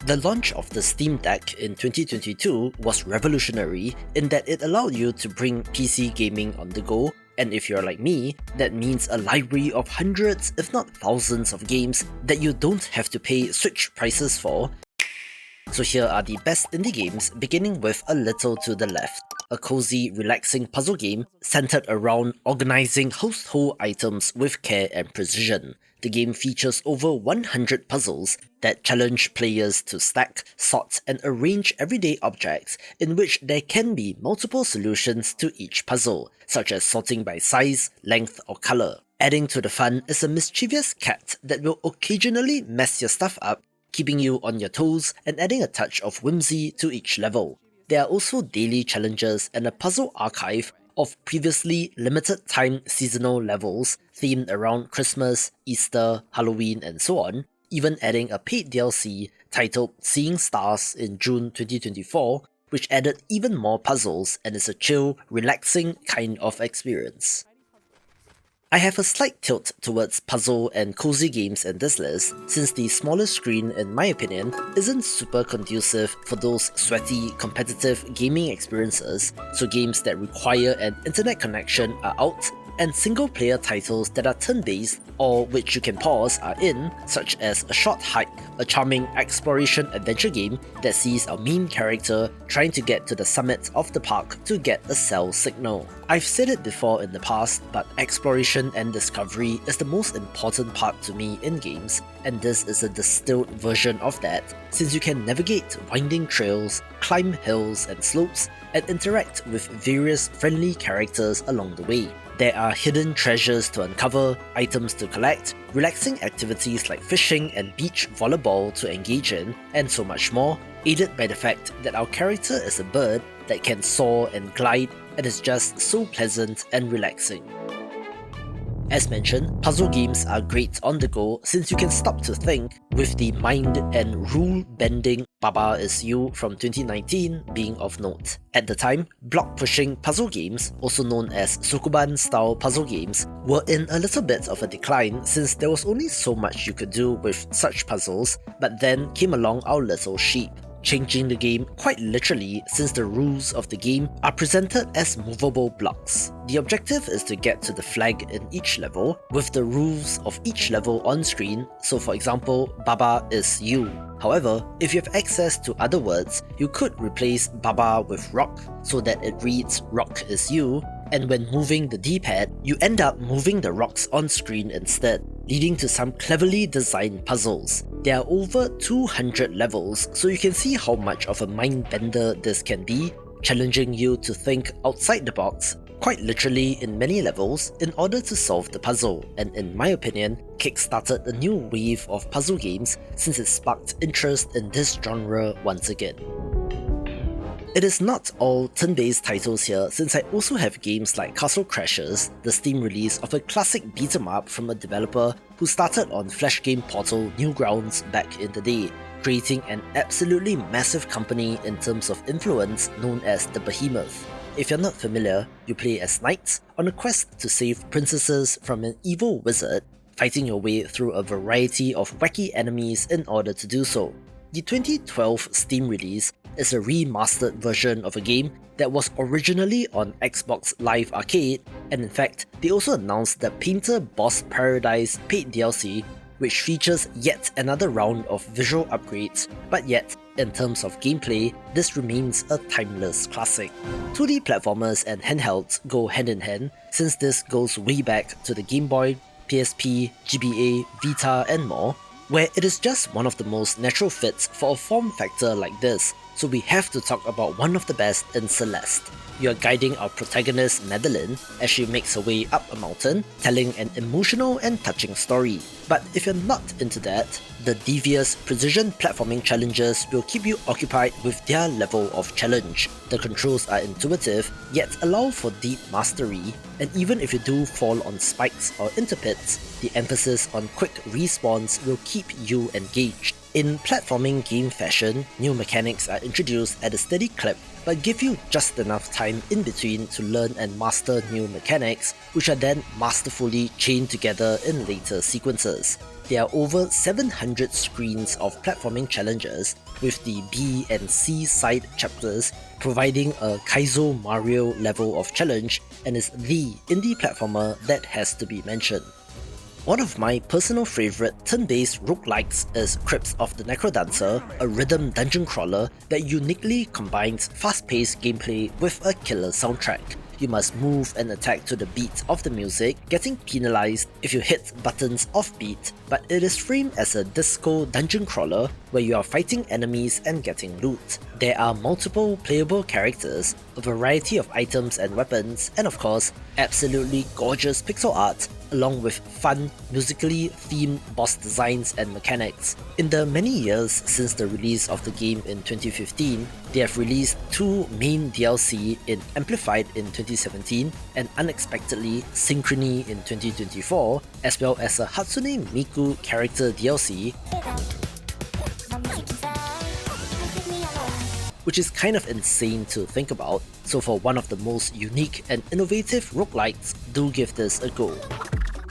The launch of the Steam Deck in 2022 was revolutionary in that it allowed you to bring PC gaming on the go, and if you're like me, that means a library of hundreds if not thousands of games that you don't have to pay Switch prices for. So here are the best indie games, beginning with a little to the left. A cozy, relaxing puzzle game centered around organizing household items with care and precision. The game features over 100 puzzles that challenge players to stack, sort, and arrange everyday objects in which there can be multiple solutions to each puzzle, such as sorting by size, length, or color. Adding to the fun is a mischievous cat that will occasionally mess your stuff up, keeping you on your toes and adding a touch of whimsy to each level. There are also daily challenges and a puzzle archive of previously limited time seasonal levels themed around Christmas, Easter, Halloween, and so on, even adding a paid DLC titled Seeing Stars in June 2024, which added even more puzzles and is a chill, relaxing kind of experience. I have a slight tilt towards puzzle and cozy games in this list, since the smaller screen, in my opinion, isn't super conducive for those sweaty, competitive gaming experiences, so games that require an internet connection are out, and single-player titles that are turn-based or which you can pause are in, such as A Short Hike, a charming exploration-adventure game that sees our main character trying to get to the summit of the park to get a cell signal. I've said it before in the past, but exploration and discovery is the most important part to me in games, and this is a distilled version of that, since you can navigate winding trails, climb hills and slopes, and interact with various friendly characters along the way. There are hidden treasures to uncover, items to collect, relaxing activities like fishing and beach volleyball to engage in, and so much more, aided by the fact that our character is a bird that can soar and glide and is just so pleasant and relaxing. As mentioned, puzzle games are great on the go since you can stop to think, with the mind and rule-bending Baba Is You from 2019 being of note. At the time, block-pushing puzzle games, also known as Sokoban-style puzzle games, were in a little bit of a decline since there was only so much you could do with such puzzles, but then came along our little sheep, changing the game quite literally since the rules of the game are presented as movable blocks. The objective is to get to the flag in each level, with the rules of each level on screen, so for example, Baba is you. However, if you have access to other words, you could replace Baba with rock so that it reads rock is you, and when moving the D-pad, you end up moving the rocks on screen instead, leading to some cleverly designed puzzles. There are over 200 levels, so you can see how much of a mind bender this can be, challenging you to think outside the box, quite literally in many levels, in order to solve the puzzle, and in my opinion, kickstarted a new wave of puzzle games since it sparked interest in this genre once again. It is not all turn-based titles here, since I also have games like Castle Crashers, the Steam release of a classic beat-em-up from a developer who started on flash game portal Newgrounds back in the day, creating an absolutely massive company in terms of influence known as the Behemoth. If you're not familiar, you play as knights on a quest to save princesses from an evil wizard, fighting your way through a variety of wacky enemies in order to do so. The 2012 Steam release is a remastered version of a game that was originally on Xbox Live Arcade, and in fact, they also announced the Painter Boss Paradise paid DLC, which features yet another round of visual upgrades, but yet, in terms of gameplay, this remains a timeless classic. 2D platformers and handhelds go hand in hand, since this goes way back to the Game Boy, PSP, GBA, Vita, and more, where it is just one of the most natural fits for a form factor like this, so we have to talk about one of the best in Celeste. You are guiding our protagonist Madeline as she makes her way up a mountain, telling an emotional and touching story. But if you're not into that, the devious precision platforming challenges will keep you occupied with their level of challenge. The controls are intuitive, yet allow for deep mastery, and even if you do fall on spikes or into pits, the emphasis on quick respawns will keep you engaged. In platforming game fashion, new mechanics are introduced at a steady clip, but give you just enough time in between to learn and master new mechanics, which are then masterfully chained together in later sequences. there are over 700 screens of platforming challenges, with the B and C side chapters providing a Kaizo Mario level of challenge, and is the indie platformer that has to be mentioned. One of my personal favourite turn-based roguelikes is Crypt of the Necrodancer, a rhythm dungeon crawler that uniquely combines fast-paced gameplay with a killer soundtrack. You must move and attack to the beat of the music, getting penalized if you hit buttons off-beat, but it is framed as a disco dungeon crawler where you are fighting enemies and getting loot. There are multiple playable characters, a variety of items and weapons, and of course, absolutely gorgeous pixel art, along with fun, musically themed boss designs and mechanics. In the many years since the release of the game in 2015, they have released 2 main DLC in Amplified in 2017 and unexpectedly Synchrony in 2024, as well as a Hatsune Miku character DLC, which is kind of insane to think about, so for one of the most unique and innovative roguelikes, do give this a go.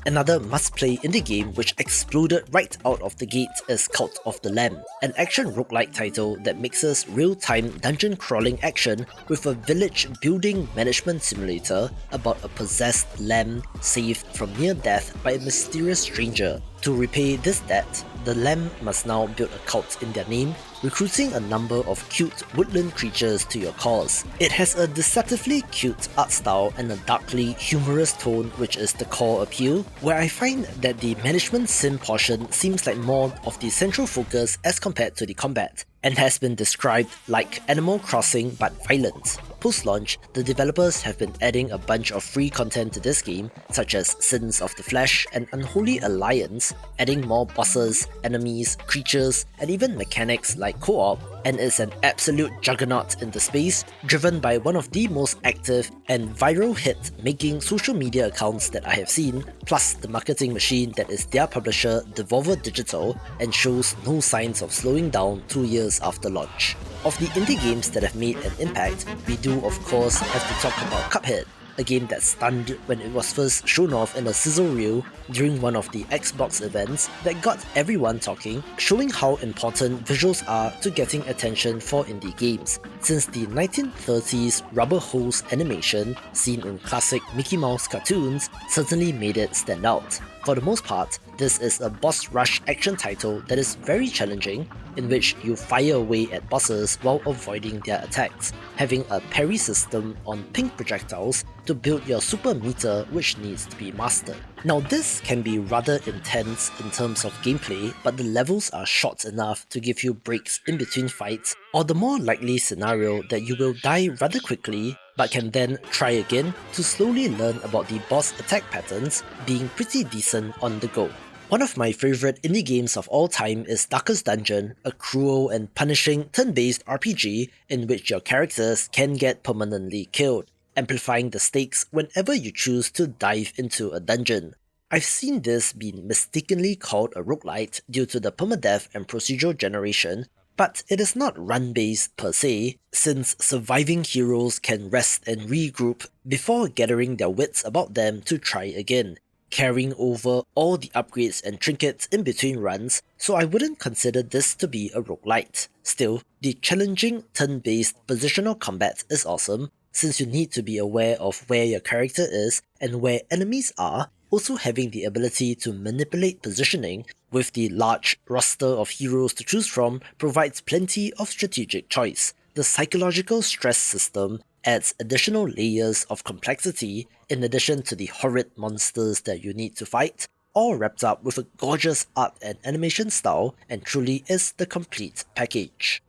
Another must-play indie game which exploded right out of the gate is Cult of the Lamb, an action roguelike title that mixes real-time dungeon crawling action with a village building management simulator about a possessed lamb saved from near death by a mysterious stranger. To repay this debt, the lamb must now build a cult in their name, recruiting a number of cute woodland creatures to your cause. It has a deceptively cute art style and a darkly humorous tone, which is the core appeal, where I find that the management sim portion seems like more of the central focus as compared to the combat, and has been described like Animal Crossing but violent. Post-launch, the developers have been adding a bunch of free content to this game, such as Sins of the Flesh and Unholy Alliance, adding more bosses, enemies, creatures, and even mechanics like co-op, and is an absolute juggernaut in the space, driven by one of the most active and viral hit-making social media accounts that I have seen, plus the marketing machine that is their publisher Devolver Digital, and shows no signs of slowing down 2 years after launch. Of the indie games that have made an impact, we do of course have to talk about Cuphead, a game that stunned when it was first shown off in a sizzle reel during one of the Xbox events that got everyone talking, showing how important visuals are to getting attention for indie games, since the 1930s rubber hose animation seen in classic Mickey Mouse cartoons certainly made it stand out. For the most part, this is a boss rush action title that is very challenging, in which you fire away at bosses while avoiding their attacks, having a parry system on pink projectiles to build your super meter, which needs to be mastered. Now this can be rather intense in terms of gameplay, but the levels are short enough to give you breaks in between fights, or the more likely scenario that you will die rather quickly but can then try again to slowly learn about the boss attack patterns, being pretty decent on the go. One of my favourite indie games of all time is Darkest Dungeon, a cruel and punishing turn-based RPG in which your characters can get permanently killed, amplifying the stakes whenever you choose to dive into a dungeon. I've seen this being mistakenly called a roguelite due to the permadeath and procedural generation, but it is not run-based per se, since surviving heroes can rest and regroup before gathering their wits about them to try again, carrying over all the upgrades and trinkets in between runs, so I wouldn't consider this to be a roguelite. Still, the challenging turn-based positional combat is awesome, since you need to be aware of where your character is and where enemies are, also having the ability to manipulate positioning with the large roster of heroes to choose from provides plenty of strategic choice. The psychological stress system adds additional layers of complexity in addition to the horrid monsters that you need to fight, all wrapped up with a gorgeous art and animation style, and truly is the complete package.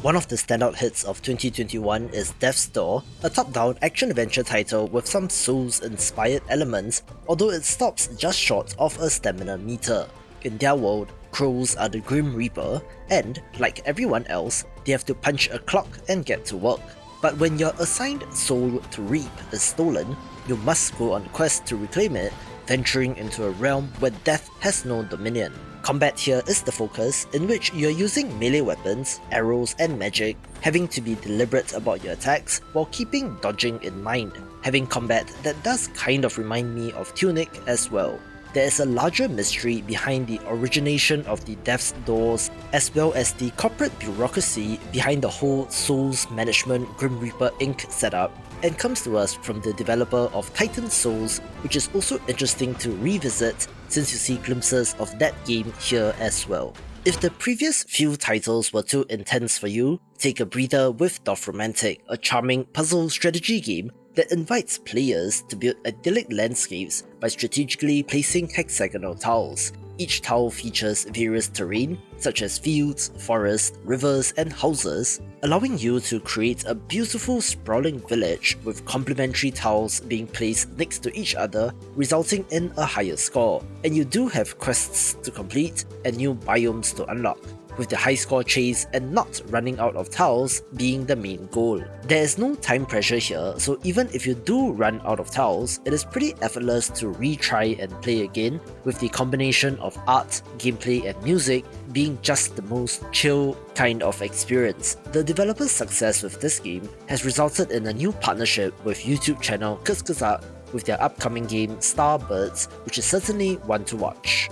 One of the standout hits of 2021 is Death's Door, a top-down action-adventure title with some Souls-inspired elements, although it stops just short of a stamina meter. In their world, crows are the Grim Reaper, and, like everyone else, they have to punch a clock and get to work. But when your assigned soul to reap is stolen, you must go on a quest to reclaim it, venturing into a realm where death has no dominion. Combat here is the focus, in which you're using melee weapons, arrows and magic, having to be deliberate about your attacks while keeping dodging in mind, having combat that does kind of remind me of Tunic as well. there is a larger mystery behind the origination of the Death's Doors, as well as the corporate bureaucracy behind the whole Souls Management Grim Reaper Inc. setup, and comes to us from the developer of Titan Souls, which is also interesting to revisit since you see glimpses of that game here as well. If the previous few titles were too intense for you, take a breather with Dorfromantik, a charming puzzle strategy game that invites players to build idyllic landscapes by strategically placing hexagonal tiles. Each tile features various terrain, such as fields, forests, rivers, and houses, allowing you to create a beautiful sprawling village with complementary tiles being placed next to each other, resulting in a higher score. And you do have quests to complete and new biomes to unlock, with the high score chase and not running out of tiles being the main goal. There is no time pressure here, so even if you do run out of tiles, it is pretty effortless to retry and play again, with the combination of art, gameplay, and music being just the most chill kind of experience. The developer's success with this game has resulted in a new partnership with YouTube channel Kuzkuzak with their upcoming game Starbirds, which is certainly one to watch.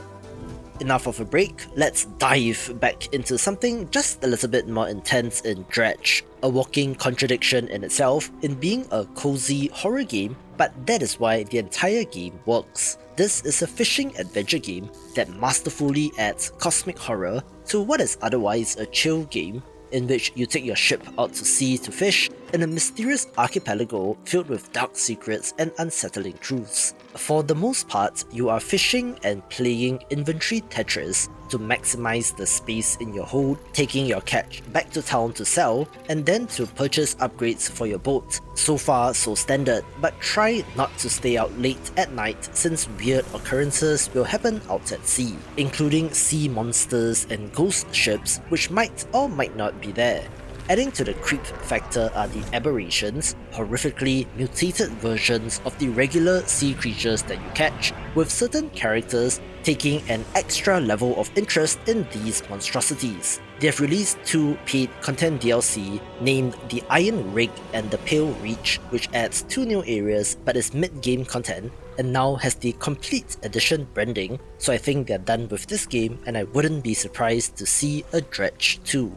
Enough of a break, let's dive back into something just a little bit more intense in DREDGE, a walking contradiction in itself in being a cozy horror game, but that is why the entire game works. This is a fishing adventure game that masterfully adds cosmic horror to what is otherwise a chill game, in which you take your ship out to sea to fish in a mysterious archipelago filled with dark secrets and unsettling truths. For the most part, you are fishing and playing inventory Tetris to maximize the space in your hold, taking your catch back to town to sell, and then to purchase upgrades for your boat. So far, so standard, but try not to stay out late at night since weird occurrences will happen out at sea, including sea monsters and ghost ships which might or might not be there. Adding to the creep factor are the aberrations, horrifically mutated versions of the regular sea creatures that you catch, with certain characters taking an extra level of interest in these monstrosities. They have released 2 paid content DLC named the Iron Rig and the Pale Reach, which adds 2 new areas but is mid-game content, and now has the complete edition branding, so I think they're done with this game and I wouldn't be surprised to see a DREDGE 2.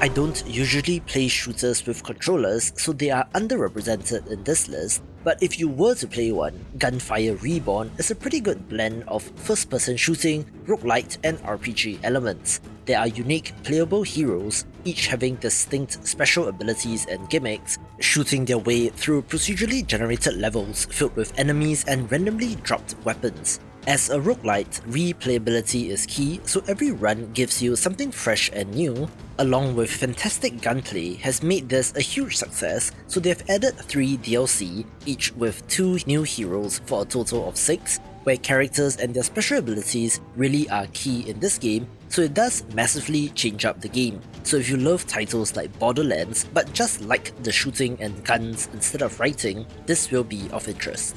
I don't usually play shooters with controllers, so they are underrepresented in this list, but if you were to play one, Gunfire Reborn is a pretty good blend of first-person shooting, roguelite, and RPG elements. There are unique playable heroes, each having distinct special abilities and gimmicks, shooting their way through procedurally generated levels filled with enemies and randomly dropped weapons. As a roguelite, replayability is key, so every run gives you something fresh and new, along with fantastic gunplay has made this a huge success, so they've added 3 DLC, each with 2 new heroes for a total of 6, where characters and their special abilities really are key in this game, so it does massively change up the game. So if you love titles like Borderlands, but just like the shooting and guns instead of writing, this will be of interest.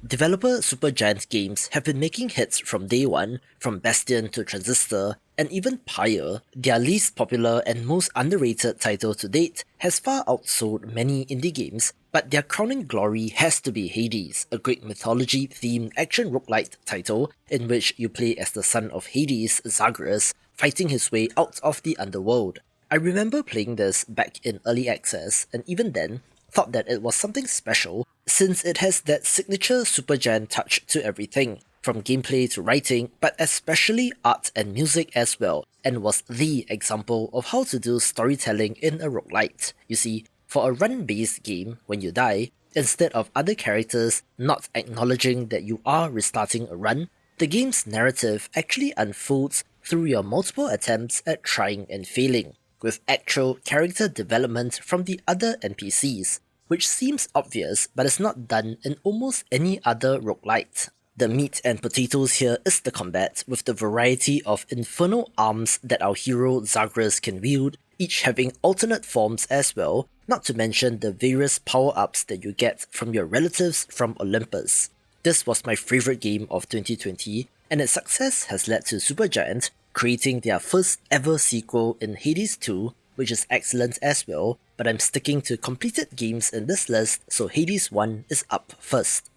Developer Supergiant Games have been making hits from day one, from Bastion to Transistor, and even Pyre, their least popular and most underrated title to date, has far outsold many indie games, but their crowning glory has to be Hades, a great mythology-themed action roguelite title in which you play as the son of Hades, Zagreus, fighting his way out of the underworld. I remember playing this back in early access, and even then, thought that it was something special since it has that signature Supergiant touch to everything, from gameplay to writing, but especially art and music as well, and was the example of how to do storytelling in a roguelite. You see, for a run-based game, when you die, instead of other characters not acknowledging that you are restarting a run, the game's narrative actually unfolds through your multiple attempts at trying and failing, with actual character development from the other NPCs, which seems obvious but is not done in almost any other roguelite. The meat and potatoes here is the combat, with the variety of infernal arms that our hero Zagreus can wield, each having alternate forms as well, not to mention the various power-ups that you get from your relatives from Olympus. This was my favourite game of 2020, and its success has led to Supergiant creating their first ever sequel in Hades 2, which is excellent as well, but I'm sticking to completed games in this list, so Hades 1 is up first.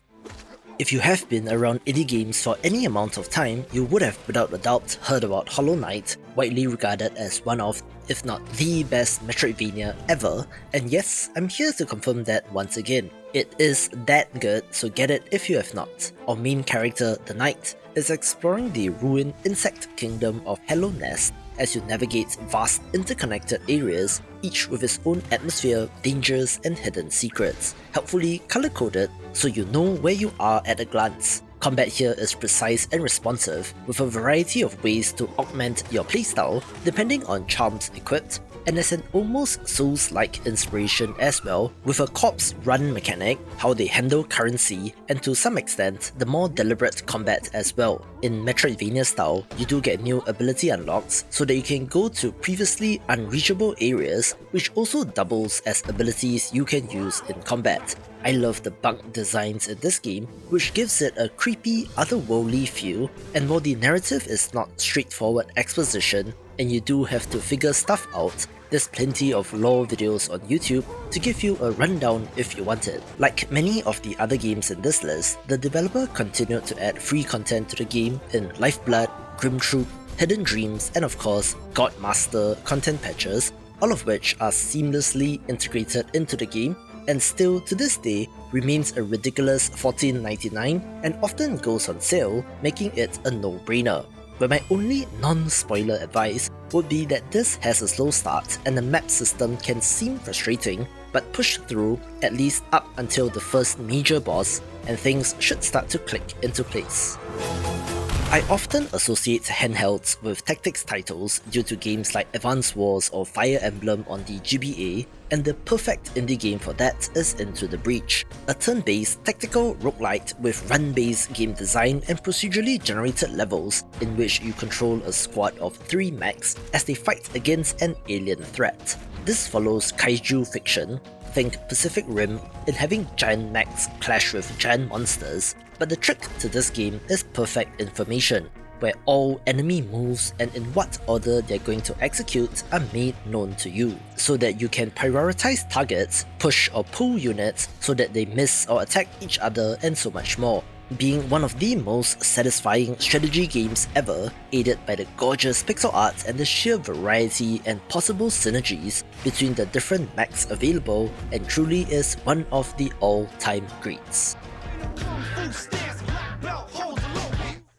If you have been around indie games for any amount of time, you would have without a doubt heard about Hollow Knight, widely regarded as one of, if not the best Metroidvania ever, and yes, I'm here to confirm that once again. It is that good, so get it if you have not. Our main character, the Knight, is exploring the ruined insect kingdom of Hello Nest as you navigate vast interconnected areas, each with its own atmosphere, dangers, and hidden secrets, helpfully color-coded so you know where you are at a glance. Combat here is precise and responsive, with a variety of ways to augment your playstyle depending on charms equipped, and as an almost Souls-like inspiration as well, with a corpse run mechanic, how they handle currency, and to some extent, the more deliberate combat as well. In Metroidvania style, you do get new ability unlocks so that you can go to previously unreachable areas, which also doubles as abilities you can use in combat. I love the bug designs in this game, which gives it a creepy, otherworldly feel, and while the narrative is not straightforward exposition, and you do have to figure stuff out, there's plenty of lore videos on YouTube to give you a rundown if you want it. Like many of the other games in this list, the developer continued to add free content to the game in Lifeblood, Grim Troop, Hidden Dreams, and of course, Godmaster content patches, all of which are seamlessly integrated into the game, and still to this day remains a ridiculous $14.99 and often goes on sale, making it a no-brainer. But my only non-spoiler advice would be that this has a slow start and the map system can seem frustrating, but push through at least up until the first major boss and things should start to click into place. I often associate handhelds with tactics titles due to games like Advance Wars or Fire Emblem on the GBA, and the perfect indie game for that is Into the Breach, a turn-based tactical roguelite with run-based game design and procedurally generated levels in which you control a squad of 3 mechs as they fight against an alien threat. This follows kaiju fiction, think Pacific Rim, in having giant mechs clash with giant monsters, but the trick to this game is perfect information, where all enemy moves and in what order they're going to execute are made known to you, so that you can prioritize targets, push or pull units so that they miss or attack each other, and so much more. Being one of the most satisfying strategy games ever, aided by the gorgeous pixel art and the sheer variety and possible synergies between the different mechs available, and truly is one of the all-time greats.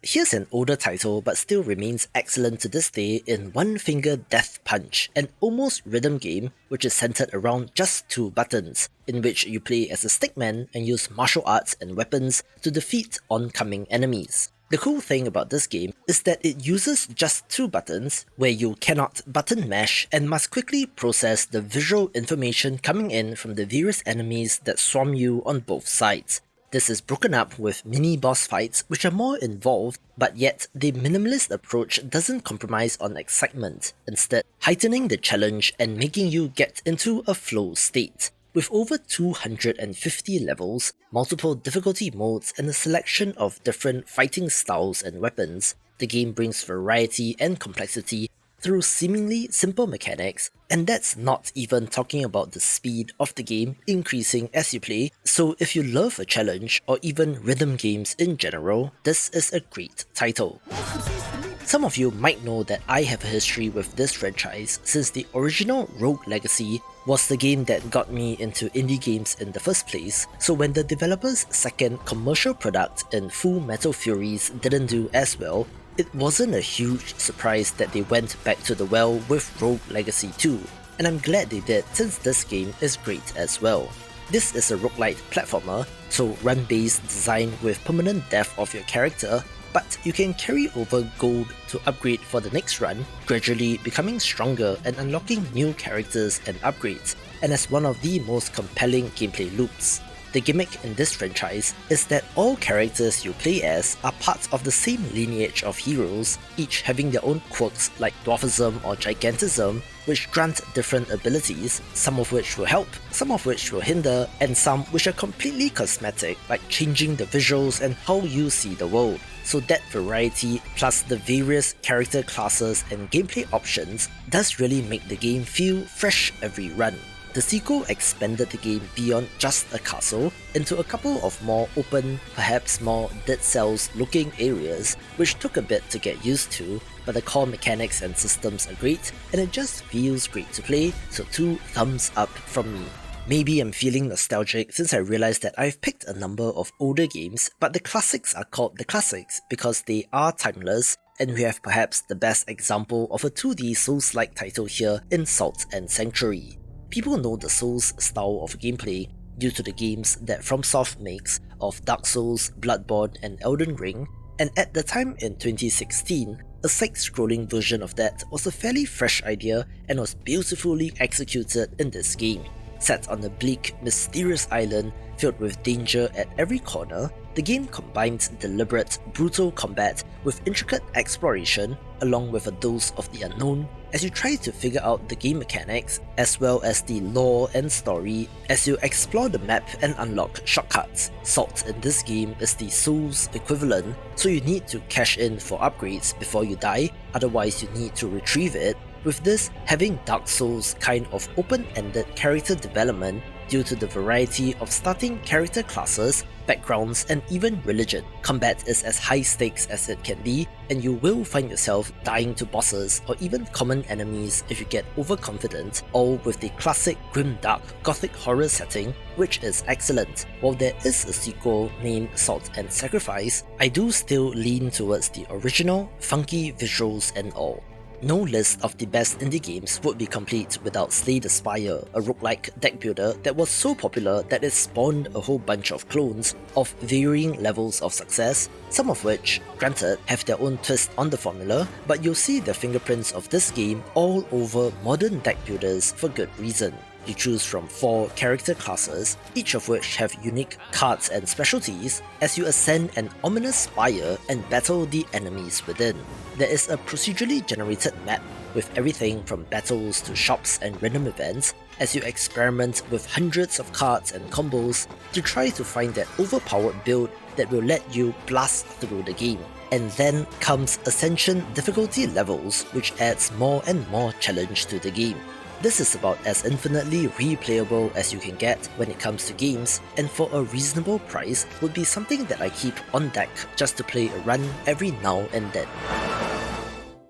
Here's an older title but still remains excellent to this day in One Finger Death Punch, an almost rhythm game which is centered around just 2 buttons, in which you play as a stickman and use martial arts and weapons to defeat oncoming enemies. The cool thing about this game is that it uses just 2 buttons, where you cannot button mash and must quickly process the visual information coming in from the various enemies that swarm you on both sides. This is broken up with mini-boss fights which are more involved, but yet the minimalist approach doesn't compromise on excitement, instead heightening the challenge and making you get into a flow state. With over 250 levels, multiple difficulty modes, and a selection of different fighting styles and weapons, the game brings variety and complexity through seemingly simple mechanics, and that's not even talking about the speed of the game increasing as you play, so if you love a challenge or even rhythm games in general, this is a great title. Some of you might know that I have a history with this franchise since the original Rogue Legacy was the game that got me into indie games in the first place, so when the developer's second commercial product in Full Metal Furies didn't do as well, it wasn't a huge surprise that they went back to the well with Rogue Legacy 2, and I'm glad they did since this game is great as well. This is a roguelite platformer, so run-based design with permanent death of your character, but you can carry over gold to upgrade for the next run, gradually becoming stronger and unlocking new characters and upgrades, and as one of the most compelling gameplay loops. The gimmick in this franchise is that all characters you play as are parts of the same lineage of heroes, each having their own quirks like dwarfism or gigantism, which grant different abilities, some of which will help, some of which will hinder, and some which are completely cosmetic, like changing the visuals and how you see the world. So that variety, plus the various character classes and gameplay options, does really make the game feel fresh every run. The sequel expanded the game beyond just a castle into a couple of more open, perhaps more Dead Cells looking areas, which took a bit to get used to, but the core mechanics and systems are great and it just feels great to play, so 2 thumbs up from me. Maybe I'm feeling nostalgic since I realized that I've picked a number of older games, but the classics are called the classics because they are timeless, and we have perhaps the best example of a 2D Souls-like title here in Salt and Sanctuary. People know the Souls style of gameplay due to the games that FromSoft makes of Dark Souls, Bloodborne and Elden Ring, and at the time in 2016, a side-scrolling version of that was a fairly fresh idea and was beautifully executed in this game. Set on a bleak, mysterious island filled with danger at every corner, the game combines deliberate, brutal combat with intricate exploration along with a dose of the unknown as you try to figure out the game mechanics as well as the lore and story as you explore the map and unlock shortcuts. Salt in this game is the Souls equivalent, so you need to cash in for upgrades before you die, otherwise you need to retrieve it, with this having Dark Souls kind of open-ended character development due to the variety of starting character classes, backgrounds and even religion. Combat is as high stakes as it can be, and you will find yourself dying to bosses or even common enemies if you get overconfident, all with the classic grimdark gothic horror setting, which is excellent. While there is a sequel named Salt and Sacrifice, I do still lean towards the original, funky visuals and all. No list of the best indie games would be complete without Slay the Spire, a roguelike deck builder that was so popular that it spawned a whole bunch of clones of varying levels of success, some of which, granted, have their own twist on the formula, but you'll see the fingerprints of this game all over modern deck builders for good reason. You choose from 4 character classes, each of which have unique cards and specialties, as you ascend an ominous spire and battle the enemies within. There is a procedurally generated map with everything from battles to shops and random events, as you experiment with hundreds of cards and combos to try to find that overpowered build that will let you blast through the game. And then comes Ascension difficulty levels, which adds more and more challenge to the game. This is about as infinitely replayable as you can get when it comes to games, and for a reasonable price would be something that I keep on deck just to play a run every now and then.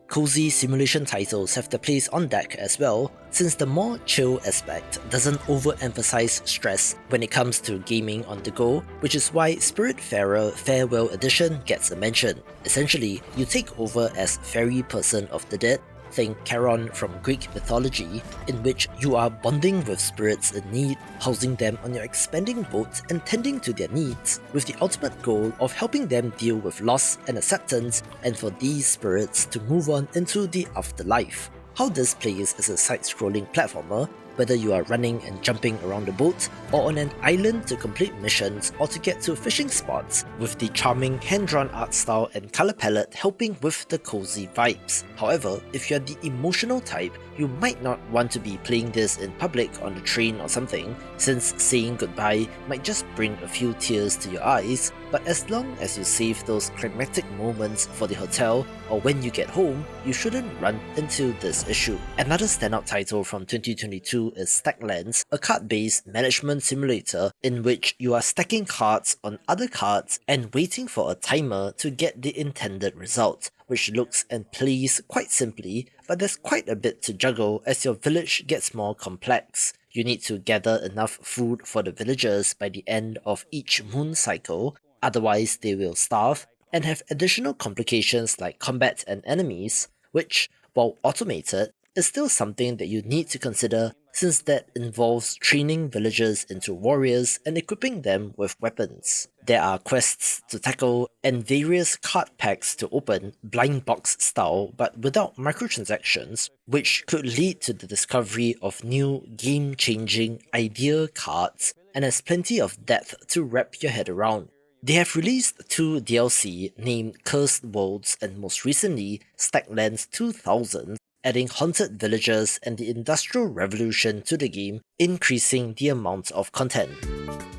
Cozy simulation titles have their place on deck as well, since the more chill aspect doesn't overemphasize stress when it comes to gaming on the go, which is why Spiritfarer Farewell Edition gets a mention. Essentially, you take over as Fairy Person of the Dead, think Charon from Greek mythology, in which you are bonding with spirits in need, housing them on your expanding boat and tending to their needs, with the ultimate goal of helping them deal with loss and acceptance, and for these spirits to move on into the afterlife. How this plays as a side-scrolling platformer, whether you are running and jumping around the boat, or on an island to complete missions or to get to fishing spots, with the charming hand-drawn art style and colour palette helping with the cozy vibes. However, if you're the emotional type, you might not want to be playing this in public on the train or something, since saying goodbye might just bring a few tears to your eyes, but as long as you save those climactic moments for the hotel or when you get home, you shouldn't run into this issue. Another standout title from 2022 is Stacklands, a card-based management simulator in which you are stacking cards on other cards and waiting for a timer to get the intended result, which looks and plays quite simply, but there's quite a bit to juggle as your village gets more complex. You need to gather enough food for the villagers by the end of each moon cycle, otherwise they will starve, and have additional complications like combat and enemies, which, while automated, is still something that you need to consider since that involves training villagers into warriors and equipping them with weapons. There are quests to tackle and various card packs to open, blind box style but without microtransactions, which could lead to the discovery of new game-changing idea cards, and has plenty of depth to wrap your head around. They have released 2 DLC named Cursed Worlds and most recently Stacklands 2000, adding haunted villagers and the Industrial Revolution to the game, increasing the amount of content.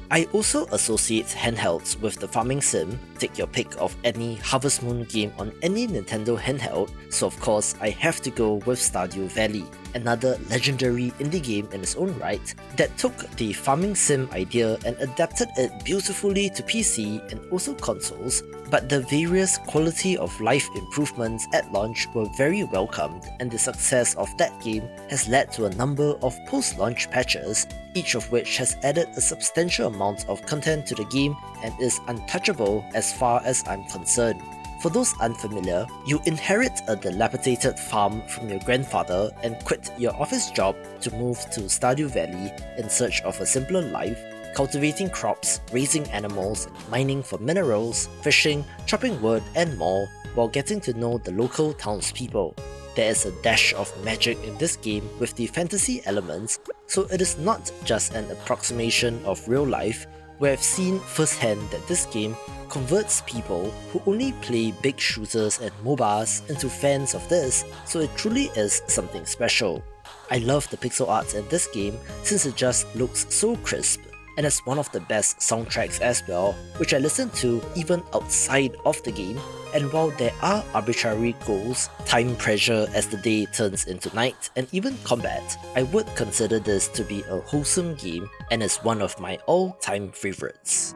I also associate handhelds with the farming sim. Take your pick of any Harvest Moon game on any Nintendo handheld, so of course I have to go with Stardew Valley. another legendary indie game in its own right that took the farming sim idea and adapted it beautifully to PC and also consoles, but the various quality of life improvements at launch were very welcomed, and the success of that game has led to a number of post-launch patches, each of which has added a substantial amount of content to the game and is untouchable as far as I'm concerned. For those unfamiliar, you inherit a dilapidated farm from your grandfather and quit your office job to move to Stardew Valley in search of a simpler life, cultivating crops, raising animals, mining for minerals, fishing, chopping wood, and more, while getting to know the local townspeople. There is a dash of magic in this game with the fantasy elements, so it is not just an approximation of real life, where I've seen firsthand that this game converts people who only play big shooters and MOBAs into fans of this, so it truly is something special. I love the pixel art in this game since it just looks so crisp, and has one of the best soundtracks as well, which I listen to even outside of the game. And while there are arbitrary goals, time pressure as the day turns into night, and even combat, I would consider this to be a wholesome game and is one of my all-time favorites.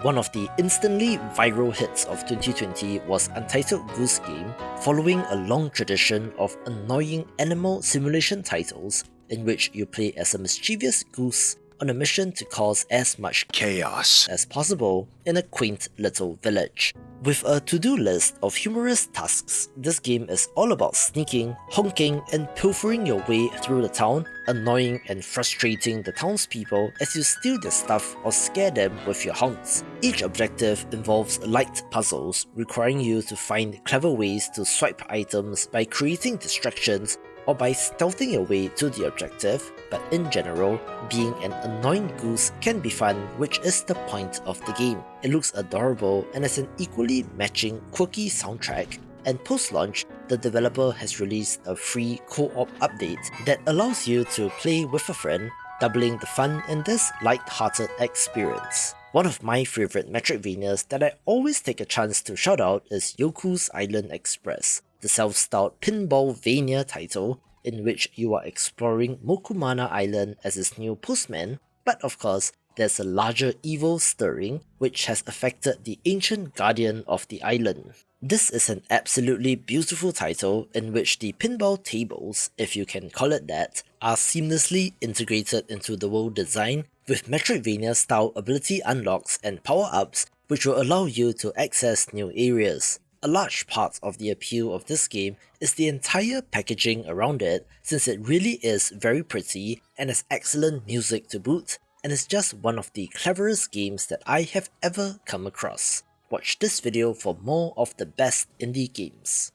One of the instantly viral hits of 2020 was Untitled Goose game, following a long tradition of annoying animal simulation titles in which you play as a mischievous goose on a mission to cause as much chaos as possible in a quaint little village. With a to-do list of humorous tasks, this game is all about sneaking, honking, and pilfering your way through the town, annoying and frustrating the townspeople as you steal their stuff or scare them with your honks. Each objective involves light puzzles, requiring you to find clever ways to swipe items by creating distractions or by stealthing your way to the objective, but in general, being an annoying goose can be fun, which is the point of the game. It looks adorable and has an equally matching quirky soundtrack, and post-launch, the developer has released a free co-op update that allows you to play with a friend, doubling the fun in this light-hearted experience. One of my favourite Metroidvanias that I always take a chance to shout out is Yoku's Island Express, the self-styled pinball-vania title in which you are exploring Mokumana Island as its new postman, but of course, there's a larger evil stirring which has affected the ancient guardian of the island. This is an absolutely beautiful title in which the pinball tables, if you can call it that, are seamlessly integrated into the world design with Metroidvania-style ability unlocks and power-ups which will allow you to access new areas. A large part of the appeal of this game is the entire packaging around it, since it really is very pretty and has excellent music to boot, and is just one of the cleverest games that I have ever come across. Watch this video for more of the best indie games.